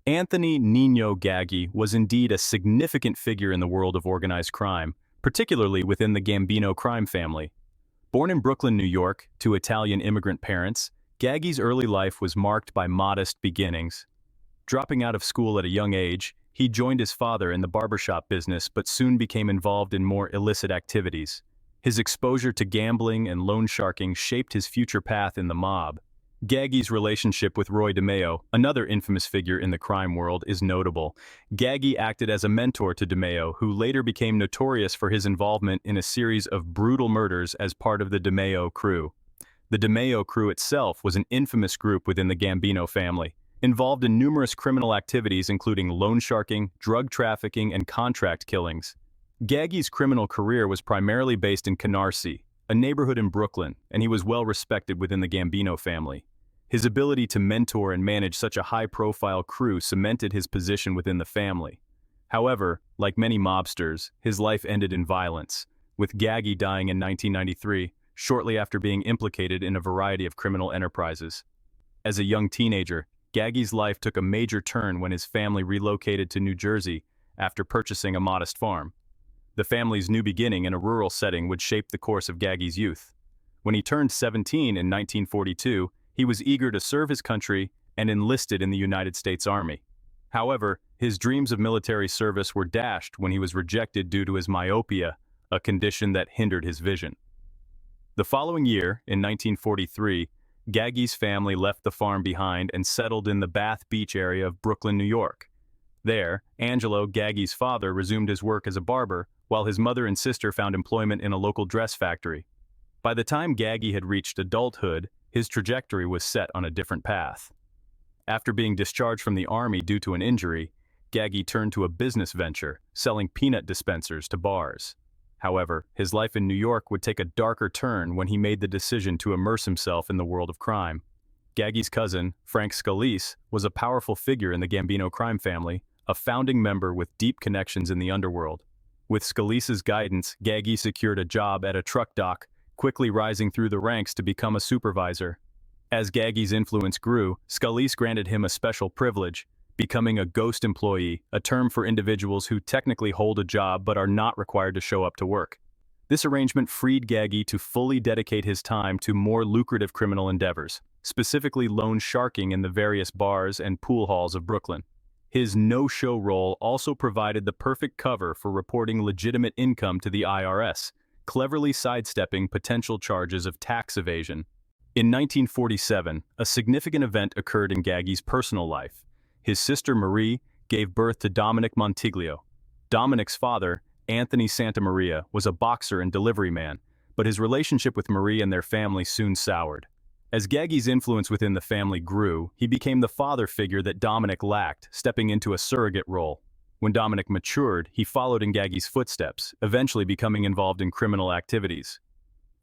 Anthony Nino Gaggi was indeed a significant figure in the world of organized crime, particularly within the Gambino crime family. Born in Brooklyn, New York, to Italian immigrant parents, Gaggi's early life was marked by modest beginnings. Dropping out of school at a young age, he joined his father in the barbershop business but soon became involved in more illicit activities. His exposure to gambling and loan sharking shaped his future path in the mob. Gaggi's relationship with Roy DeMeo, another infamous figure in the crime world, is notable. Gaggi acted as a mentor to DeMeo, who later became notorious for his involvement in a series of brutal murders as part of the DeMeo crew. The DeMeo crew itself was an infamous group within the Gambino family, involved in numerous criminal activities including loan sharking, drug trafficking, and contract killings. Gaggi's criminal career was primarily based in Canarsie, a neighborhood in Brooklyn, and he was well respected within the Gambino family. His ability to mentor and manage such a high-profile crew cemented his position within the family. However, like many mobsters, his life ended in violence, with Gaggi dying in 1993, shortly after being implicated in a variety of criminal enterprises. As a young teenager, Gaggi's life took a major turn when his family relocated to New Jersey after purchasing a modest farm. The family's new beginning in a rural setting would shape the course of Gaggi's youth. When he turned 17 in 1942, he was eager to serve his country and enlisted in the United States Army. However, his dreams of military service were dashed when he was rejected due to his myopia, a condition that hindered his vision. The following year, in 1943, Gaggi's family left the farm behind and settled in the Bath Beach area of Brooklyn, New York. There, Angelo, Gaggi's father, resumed his work as a barber, while his mother and sister found employment in a local dress factory. By the time Gaggi had reached adulthood, his trajectory was set on a different path. After being discharged from the army due to an injury, Gaggi turned to a business venture, selling peanut dispensers to bars. However, his life in New York would take a darker turn when he made the decision to immerse himself in the world of crime. Gaggi's cousin, Frank Scalise, was a powerful figure in the Gambino crime family, a founding member with deep connections in the underworld. With Scalise's guidance, Gaggi secured a job at a truck dock, quickly rising through the ranks to become a supervisor. As Gaggi's influence grew, Scalise granted him a special privilege, becoming a ghost employee, a term for individuals who technically hold a job but are not required to show up to work. This arrangement freed Gaggi to fully dedicate his time to more lucrative criminal endeavors, specifically loan sharking in the various bars and pool halls of Brooklyn. His no-show role also provided the perfect cover for reporting legitimate income to the IRS, cleverly sidestepping potential charges of tax evasion. In 1947, a significant event occurred in Gaggi's personal life. His sister Marie gave birth to Dominic Montiglio. Dominic's father, Anthony Santamaria, was a boxer and delivery man, but his relationship with Marie and their family soon soured. As Gaggi's influence within the family grew, he became the father figure that Dominic lacked, stepping into a surrogate role. When Dominic matured, he followed in Gaggi's footsteps, eventually becoming involved in criminal activities.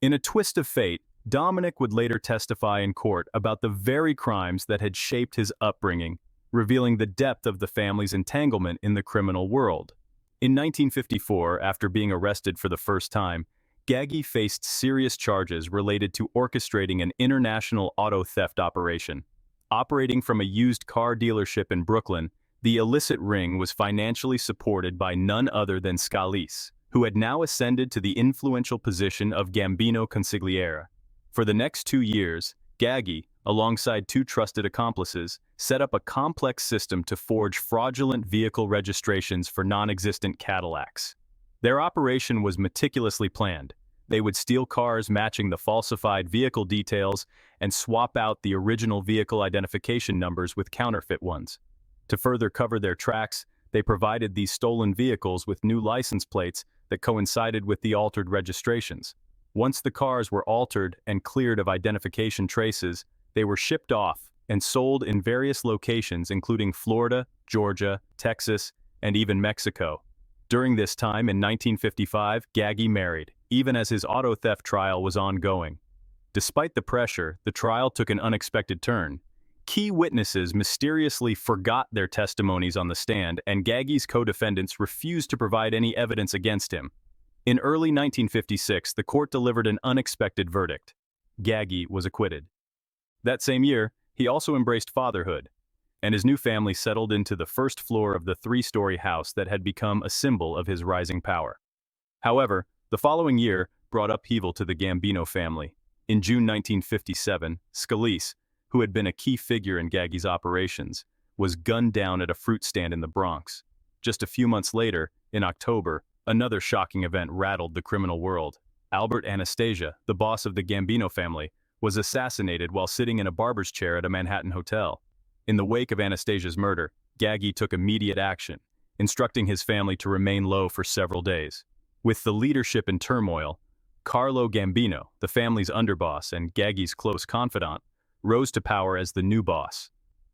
In a twist of fate, Dominic would later testify in court about the very crimes that had shaped his upbringing, revealing the depth of the family's entanglement in the criminal world. In 1954, after being arrested for the first time, Gaggi faced serious charges related to orchestrating an international auto theft operation. Operating from a used car dealership in Brooklyn, the illicit ring was financially supported by none other than Scalise, who had now ascended to the influential position of Gambino Consigliere. For the next 2 years, Gaggi, alongside 2 trusted accomplices, set up a complex system to forge fraudulent vehicle registrations for non-existent Cadillacs. Their operation was meticulously planned. They would steal cars matching the falsified vehicle details and swap out the original vehicle identification numbers with counterfeit ones. To further cover their tracks, they provided these stolen vehicles with new license plates that coincided with the altered registrations. Once the cars were altered and cleared of identification traces, they were shipped off and sold in various locations including Florida, Georgia, Texas, and even Mexico. During this time in 1955, Gaggi married, even as his auto theft trial was ongoing. Despite the pressure, the trial took an unexpected turn. Key witnesses mysteriously forgot their testimonies on the stand, and Gaggi's co-defendants refused to provide any evidence against him. In early 1956, the court delivered an unexpected verdict. Gaggi was acquitted. That same year, he also embraced fatherhood. and his new family settled into the first floor of the three-story house that had become a symbol of his rising power. However, the following year brought upheaval to the Gambino family. In June 1957, Scalise, who had been a key figure in Gaggi's operations, was gunned down at a fruit stand in the Bronx. Just a few months later, in October, another shocking event rattled the criminal world. Albert Anastasia, the boss of the Gambino family, was assassinated while sitting in a barber's chair at a Manhattan hotel. In the wake of Anastasia's murder, Gaggi took immediate action, instructing his family to remain low for several days. With the leadership in turmoil, Carlo Gambino, the family's underboss and Gaggi's close confidant, rose to power as the new boss.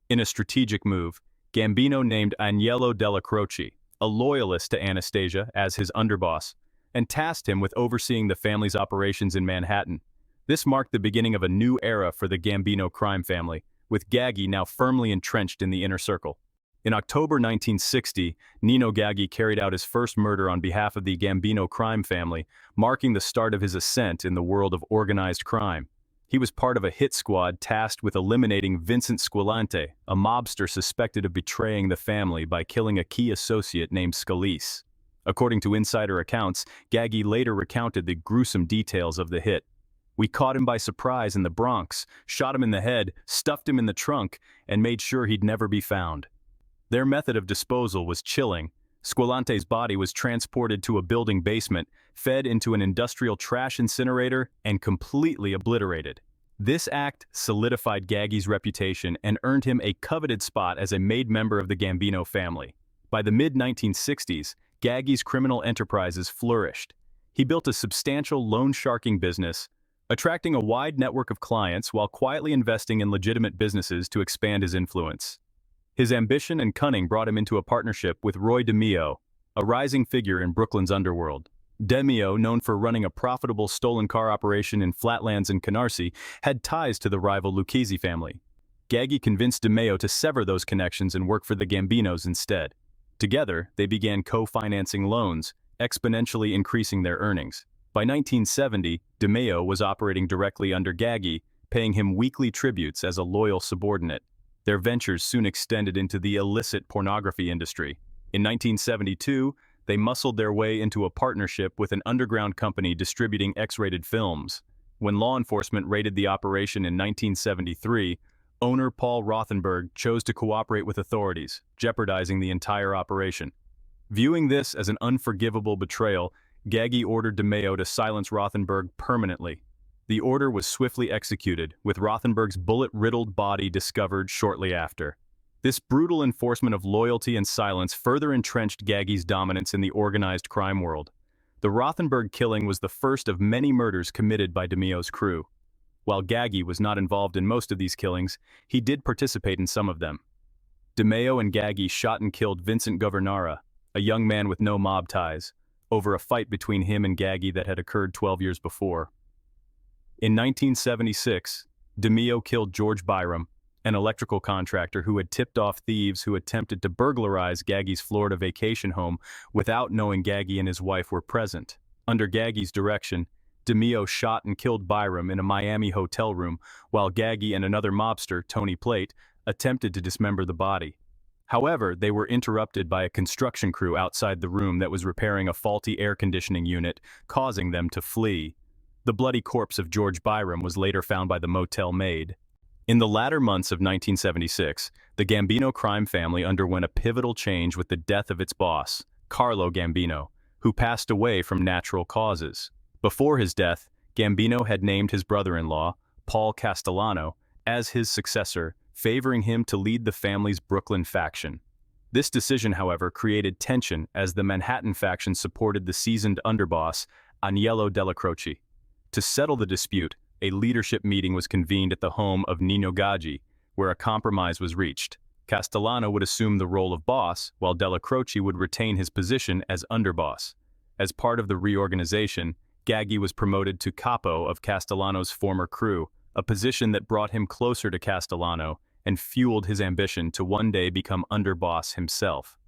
In a strategic move, Gambino named Agnello Della Croce, a loyalist to Anastasia, as his underboss, and tasked him with overseeing the family's operations in Manhattan. This marked the beginning of a new era for the Gambino crime family, with Gaggi now firmly entrenched in the inner circle. In October 1960, Nino Gaggi carried out his first murder on behalf of the Gambino crime family, marking the start of his ascent in the world of organized crime. He was part of a hit squad tasked with eliminating Vincent Squillante, a mobster suspected of betraying the family by killing a key associate named Scalise. According to insider accounts, Gaggi later recounted the gruesome details of the hit. "We caught him by surprise in the Bronx, shot him in the head, stuffed him in the trunk, and made sure he'd never be found." Their method of disposal was chilling. Squillante's body was transported to a building basement, fed into an industrial trash incinerator, and completely obliterated. This act solidified Gaggi's reputation and earned him a coveted spot as a made member of the Gambino family. By the mid-1960s, Gaggi's criminal enterprises flourished. He built a substantial loan sharking business, attracting a wide network of clients while quietly investing in legitimate businesses to expand his influence. His ambition and cunning brought him into a partnership with Roy DeMeo, a rising figure in Brooklyn's underworld. DeMeo, known for running a profitable stolen car operation in Flatlands and Canarsie, had ties to the rival Lucchese family. Gaggi convinced DeMeo to sever those connections and work for the Gambinos instead. Together, they began co-financing loans, exponentially increasing their earnings. By 1970, DeMeo was operating directly under Gaggi, paying him weekly tributes as a loyal subordinate. Their ventures soon extended into the illicit pornography industry. In 1972, they muscled their way into a partnership with an underground company distributing X-rated films. When law enforcement raided the operation in 1973, owner Paul Rothenberg chose to cooperate with authorities, jeopardizing the entire operation. Viewing this as an unforgivable betrayal, Gaggi ordered DeMeo to silence Rothenberg permanently. The order was swiftly executed, with Rothenberg's bullet-riddled body discovered shortly after. This brutal enforcement of loyalty and silence further entrenched Gaggi's dominance in the organized crime world. The Rothenberg killing was the first of many murders committed by DeMeo's crew. While Gaggi was not involved in most of these killings, he did participate in some of them. DeMeo and Gaggi shot and killed Vincent Governara, a young man with no mob ties, over a fight between him and Gaggi that had occurred 12 years before. In 1976, DeMeo killed George Byram, an electrical contractor who had tipped off thieves who attempted to burglarize Gaggi's Florida vacation home without knowing Gaggi and his wife were present. Under Gaggi's direction, DeMeo shot and killed Byram in a Miami hotel room, while Gaggi and another mobster, Tony Plate, attempted to dismember the body. However, they were interrupted by a construction crew outside the room that was repairing a faulty air conditioning unit, causing them to flee. The bloody corpse of George Byram was later found by the motel maid. In the latter months of 1976, the Gambino crime family underwent a pivotal change with the death of its boss, Carlo Gambino, who passed away from natural causes. Before his death, Gambino had named his brother-in-law, Paul Castellano, as his successor, favoring him to lead the family's Brooklyn faction. This decision, however, created tension as the Manhattan faction supported the seasoned underboss, Agnello Della Croce. To settle the dispute, a leadership meeting was convened at the home of Nino Gaggi, where a compromise was reached. Castellano would assume the role of boss, while Della Croce would retain his position as underboss. As part of the reorganization, Gaggi was promoted to capo of Castellano's former crew, a position that brought him closer to Castellano and fueled his ambition to one day become underboss himself.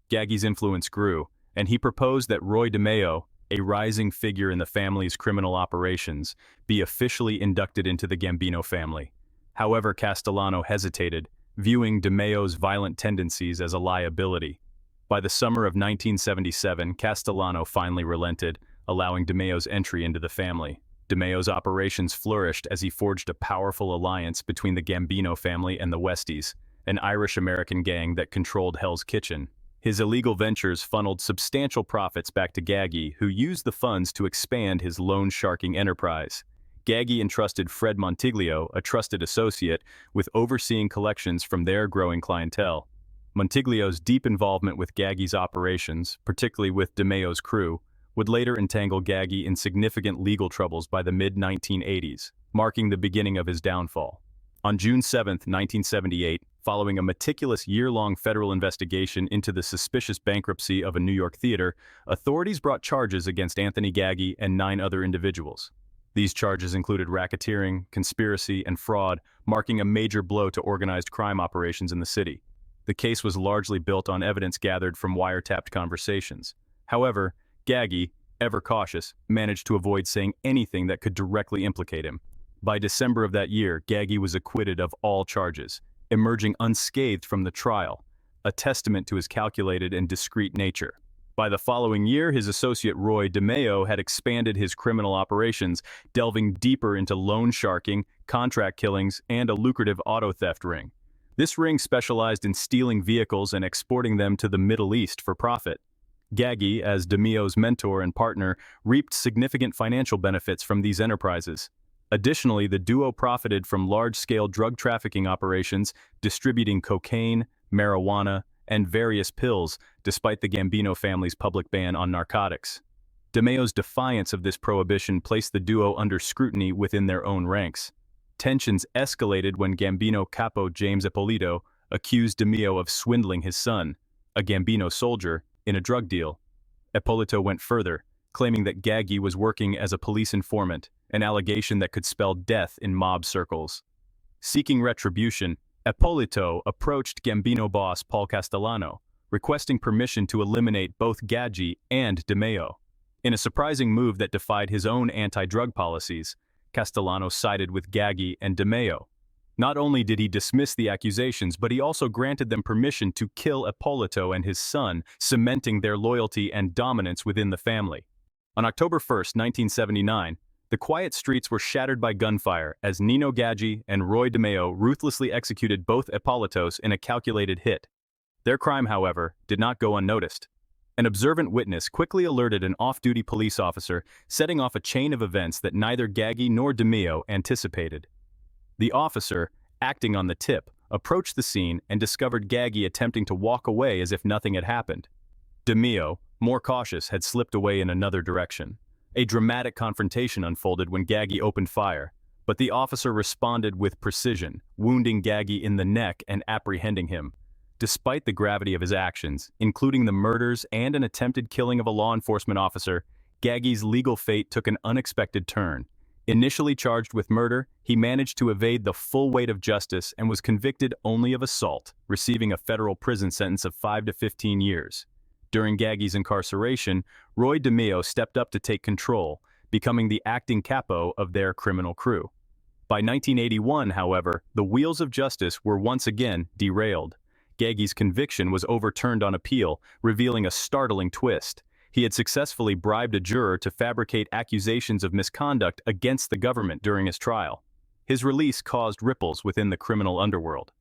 Gaggi's influence grew, and he proposed that Roy DeMeo, a rising figure in the family's criminal operations, be officially inducted into the Gambino family. However, Castellano hesitated, viewing DeMeo's violent tendencies as a liability. By the summer of 1977, Castellano finally relented, allowing DeMeo's entry into the family. DeMeo's operations flourished as he forged a powerful alliance between the Gambino family and the Westies, an Irish-American gang that controlled Hell's Kitchen. His illegal ventures funneled substantial profits back to Gaggi, who used the funds to expand his loan-sharking enterprise. Gaggi entrusted Fred Montiglio, a trusted associate, with overseeing collections from their growing clientele. Montiglio's deep involvement with Gaggi's operations, particularly with DeMeo's crew, would later entangle Gaggi in significant legal troubles by the mid-1980s, marking the beginning of his downfall. On June 7, 1978, following a meticulous year-long federal investigation into the suspicious bankruptcy of a New York theater, authorities brought charges against Anthony Gaggi and 9 other individuals. These charges included racketeering, conspiracy, and fraud, marking a major blow to organized crime operations in the city. The case was largely built on evidence gathered from wiretapped conversations. However, Gaggi, ever cautious, managed to avoid saying anything that could directly implicate him. By December of that year, Gaggi was acquitted of all charges, emerging unscathed from the trial, a testament to his calculated and discreet nature. By the following year, his associate Roy DeMeo had expanded his criminal operations, delving deeper into loan sharking, contract killings, and a lucrative auto theft ring. This ring specialized in stealing vehicles and exporting them to the Middle East for profit. Gaggi, as DeMeo's mentor and partner, reaped significant financial benefits from these enterprises. Additionally, the duo profited from large-scale drug trafficking operations, distributing cocaine, marijuana, and various pills, despite the Gambino family's public ban on narcotics. DeMeo's defiance of this prohibition placed the duo under scrutiny within their own ranks. Tensions escalated when Gambino capo James Ippolito accused DeMeo of swindling his son, a Gambino soldier, in a drug deal. Ippolito went further, claiming that Gaggi was working as a police informant, an allegation that could spell death in mob circles. Seeking retribution, Ippolito approached Gambino boss Paul Castellano, requesting permission to eliminate both Gaggi and DeMeo. In a surprising move that defied his own anti-drug policies, Castellano sided with Gaggi and DeMeo. Not only did he dismiss the accusations, but he also granted them permission to kill Ippolito and his son, cementing their loyalty and dominance within the family. On October 1, 1979, the quiet streets were shattered by gunfire as Nino Gaggi and Roy DeMeo ruthlessly executed both Ippolitos in a calculated hit. Their crime, however, did not go unnoticed. An observant witness quickly alerted an off-duty police officer, setting off a chain of events that neither Gaggi nor DeMeo anticipated. The officer, acting on the tip, approached the scene and discovered Gaggi attempting to walk away as if nothing had happened. DeMeo, more cautious, had slipped away in another direction. A dramatic confrontation unfolded when Gaggi opened fire, but the officer responded with precision, wounding Gaggi in the neck and apprehending him. Despite the gravity of his actions, including the murders and an attempted killing of a law enforcement officer, Gaggi's legal fate took an unexpected turn. Initially charged with murder, he managed to evade the full weight of justice and was convicted only of assault, receiving a federal prison sentence of 5 to 15 years. During Gaggi's incarceration, Roy DeMeo stepped up to take control, becoming the acting capo of their criminal crew. By 1981, however, the wheels of justice were once again derailed. Gaggi's conviction was overturned on appeal, revealing a startling twist. He had successfully bribed a juror to fabricate accusations of misconduct against the government during his trial. His release caused ripples within the criminal underworld.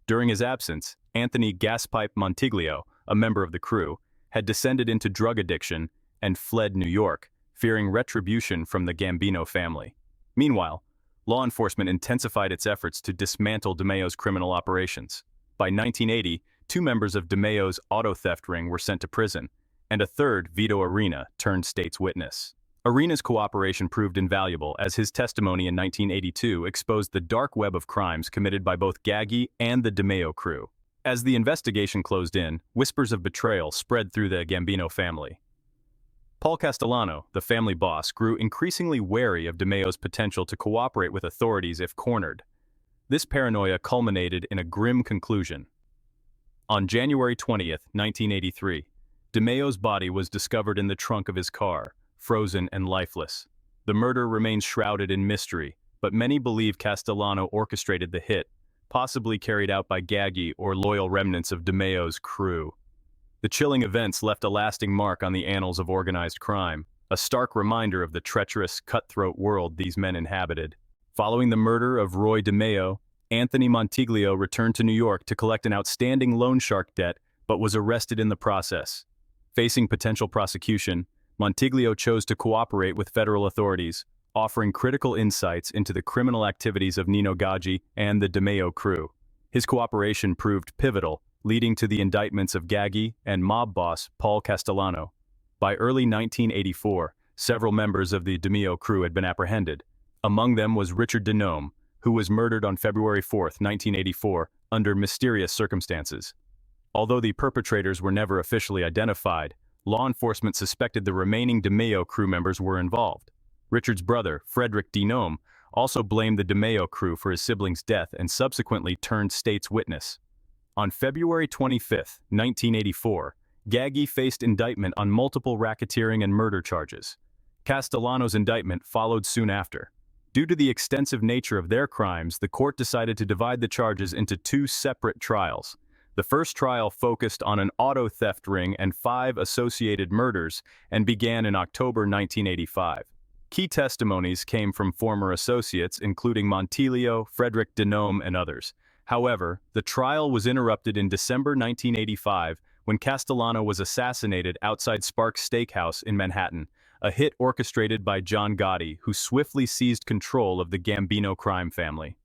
During his absence, Anthony "Gaspipe" Montiglio, a member of the crew, had descended into drug addiction and fled New York, fearing retribution from the Gambino family. Meanwhile, law enforcement intensified its efforts to dismantle DeMeo's criminal operations. By 1980, 2 members of DeMeo's auto theft ring were sent to prison, and a third, Vito Arena, turned state's witness. Arena's cooperation proved invaluable as his testimony in 1982 exposed the dark web of crimes committed by both Gaggi and the DeMeo crew. As the investigation closed in, whispers of betrayal spread through the Gambino family. Paul Castellano, the family boss, grew increasingly wary of DeMeo's potential to cooperate with authorities if cornered. This paranoia culminated in a grim conclusion. On January 20, 1983, DeMeo's body was discovered in the trunk of his car, frozen and lifeless. The murder remains shrouded in mystery, but many believe Castellano orchestrated the hit, possibly carried out by Gaggi or loyal remnants of DeMeo's crew. The chilling events left a lasting mark on the annals of organized crime, a stark reminder of the treacherous, cutthroat world these men inhabited. Following the murder of Roy DeMeo, Anthony Montiglio returned to New York to collect an outstanding loan shark debt, but was arrested in the process. Facing potential prosecution, Montiglio chose to cooperate with federal authorities, offering critical insights into the criminal activities of Nino Gaggi and the DeMeo crew. His cooperation proved pivotal, leading to the indictments of Gaggi and mob boss Paul Castellano. By early 1984, several members of the DeMeo crew had been apprehended. Among them was Richard DeMeo, who was murdered on February 4, 1984, under mysterious circumstances. Although the perpetrators were never officially identified, law enforcement suspected the remaining DeMeo crew members were involved. Richard's brother, Frederick DeMeo, also blamed the DeMeo crew for his sibling's death and subsequently turned state's witness. On February 25, 1984, Gaggi faced indictment on multiple racketeering and murder charges. Castellano's indictment followed soon after. Due to the extensive nature of their crimes, the court decided to divide the charges into two separate trials. The first trial focused on an auto theft ring and 5 associated murders and began in October 1985. Key testimonies came from former associates, including Montiglio, Frederick DeMeo, and others. However, the trial was interrupted in December 1985 when Castellano was assassinated outside Sparks Steakhouse in Manhattan, a hit orchestrated by John Gotti, who swiftly seized control of the Gambino crime family.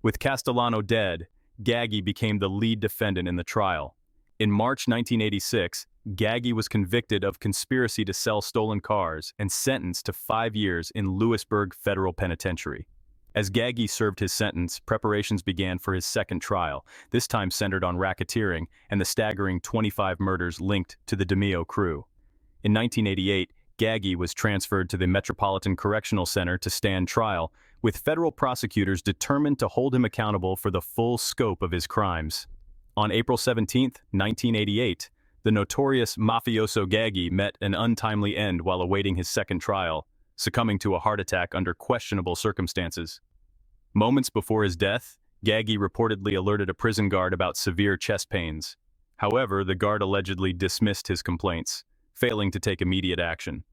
With Castellano dead, Gaggi became the lead defendant in the trial. In March 1986, Gaggi was convicted of conspiracy to sell stolen cars and sentenced to 5 years in Lewisburg Federal Penitentiary. As Gaggi served his sentence, preparations began for his second trial, this time centered on racketeering and the staggering 25 murders linked to the DeMeo crew. In 1988, Gaggi was transferred to the Metropolitan Correctional Center to stand trial, with federal prosecutors determined to hold him accountable for the full scope of his crimes. On April 17, 1988, the notorious mafioso Gaggi met an untimely end while awaiting his second trial, succumbing to a heart attack under questionable circumstances. Moments before his death, Gaggi reportedly alerted a prison guard about severe chest pains. However, the guard allegedly dismissed his complaints, failing to take immediate action.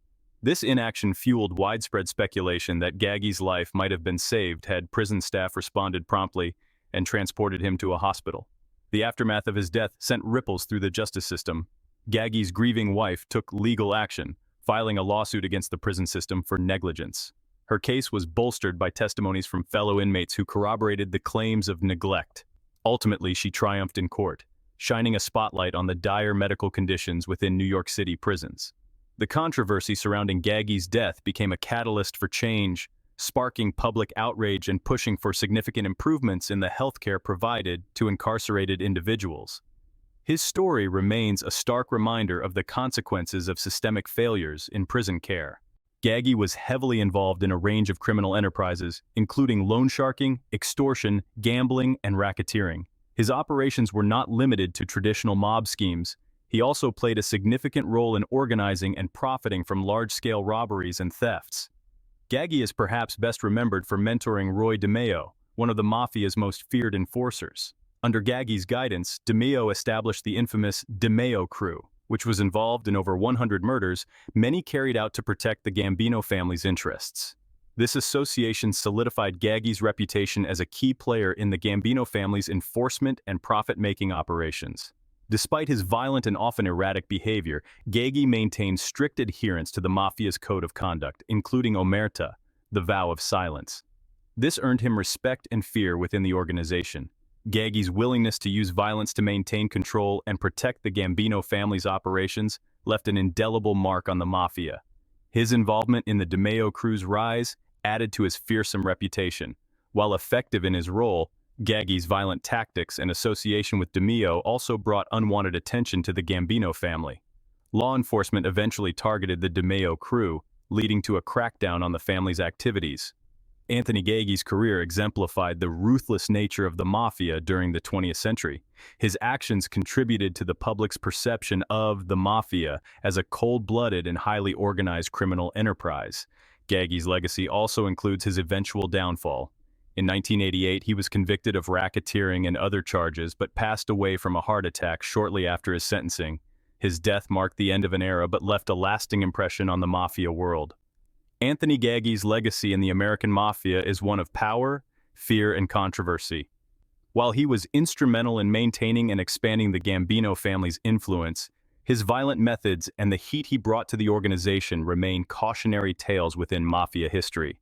This inaction fueled widespread speculation that Gaggi's life might have been saved had prison staff responded promptly and transported him to a hospital. The aftermath of his death sent ripples through the justice system. Gaggi's grieving wife took legal action, filing a lawsuit against the prison system for negligence. Her case was bolstered by testimonies from fellow inmates who corroborated the claims of neglect. Ultimately, she triumphed in court, shining a spotlight on the dire medical conditions within New York City prisons. The controversy surrounding Gaggi's death became a catalyst for change, sparking public outrage and pushing for significant improvements in the healthcare provided to incarcerated individuals. His story remains a stark reminder of the consequences of systemic failures in prison care. Gaggi was heavily involved in a range of criminal enterprises, including loan sharking, extortion, gambling, and racketeering. His operations were not limited to traditional mob schemes. He also played a significant role in organizing and profiting from large-scale robberies and thefts. Gaggi is perhaps best remembered for mentoring Roy DeMeo, one of the mafia's most feared enforcers. Under Gaggi's guidance, DeMeo established the infamous DeMeo crew, which was involved in over 100 murders, many carried out to protect the Gambino family's interests. This association solidified Gaggi's reputation as a key player in the Gambino family's enforcement and profit-making operations. Despite his violent and often erratic behavior, Gaggi maintained strict adherence to the mafia's code of conduct, including omerta, the vow of silence. This earned him respect and fear within the organization. Gaggi's willingness to use violence to maintain control and protect the Gambino family's operations left an indelible mark on the mafia. His involvement in the DeMeo crew's rise added to his fearsome reputation. While effective in his role, Gaggi's violent tactics and association with DeMeo also brought unwanted attention to the Gambino family. Law enforcement eventually targeted the DeMeo crew, leading to a crackdown on the family's activities. Anthony Gaggi's career exemplified the ruthless nature of the mafia during the 20th century. His actions contributed to the public's perception of the mafia as a cold-blooded and highly organized criminal enterprise. Gaggi's legacy also includes his eventual downfall. In 1988, he was convicted of racketeering and other charges but passed away from a heart attack shortly after his sentencing. His death marked the end of an era but left a lasting impression on the mafia world. Anthony Gaggi's legacy in the American mafia is one of power, fear, and controversy. While he was instrumental in maintaining and expanding the Gambino family's influence, his violent methods and the heat he brought to the organization remain cautionary tales within mafia history.